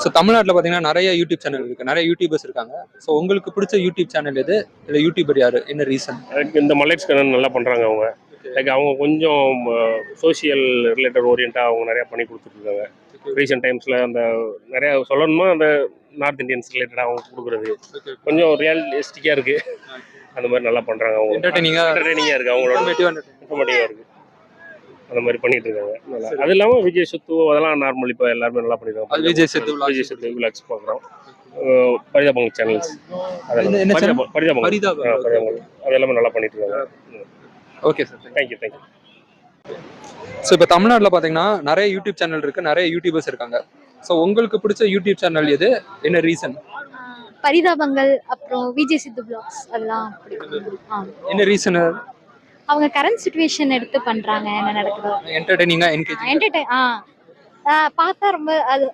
So தமிழ்நாட்டில் பார்த்தீங்கன்னா நிறைய யூடியூப் சேனல் இருக்கு, நிறைய யூடியூபர்ஸ் இருக்காங்க. ஸோ உங்களுக்கு பிடிச்ச யூடியூப் சேனல் எது, இல்லை யூடியூபர் யாரு, என்ன ரீசன்? எனக்கு இந்த மலைட்ஸ் கண்ணன் நல்லா பண்ணுறாங்க அவங்க. லைக் அவங்க கொஞ்சம் சோஷியல் ரிலேட்டட் ஓரியண்டாக அவங்க நிறையா பண்ணி கொடுத்துட்ருக்காங்க. ரீசெண்ட் டைம்ஸில் அந்த நிறையா சொல்லணுமா, அந்த நார்த் இந்தியன்ஸ் ரிலேட்டடாக அவங்க கொடுக்குறது கொஞ்சம் ரியலிஸ்டிக்காக இருக்குது. அந்த மாதிரி நல்லா பண்ணுறாங்க அவங்க. என்டர்டெய்னிங்காக இருக்குது, அவங்களோட இன்ஃபர்மேட்டிவாக இருக்குது. அந்த மாதிரி பண்ணிட்டு இருக்காங்க நல்லா. அது இல்லாமல் விஜய் சுத்து அதெல்லாம் நார்மல் இப்போ எல்லாருமே நல்லா பண்ணிருக்காங்க. விஜய் சுத்து விளாக்ஸ் பார்க்குறோம், பரிதாபங்கள் சேனல்ஸ், அதெல்லாம் பரிதாபங்கள் அது எல்லாமே நல்லா பண்ணிட்டு இருக்காங்க. Okay sir, thank you. ஸோ இப்போ தமிழ்நாட்டில் பார்த்தீங்கன்னா நிறைய யூடியூப் சேனல் இருக்கு, நிறைய யூடியூபர்ஸ் இருக்காங்க. ஸோ உங்களுக்கு பிடிச்ச யூடியூப் சேனல் எது, என்ன ரீசன்? பரிதாபங்கள், அப்புறம் விஜய் சித்து பிளாக்ஸ் அதெல்லாம் பிடிக்கும். என்ன ரீசன்? அவங்க கரண்ட் சிச்சுவேஷன் எடுத்து பண்றாங்க, என்ன நடக்குதோ என்டர்டெய்னிங்கா பார்த்தா ரொம்ப அது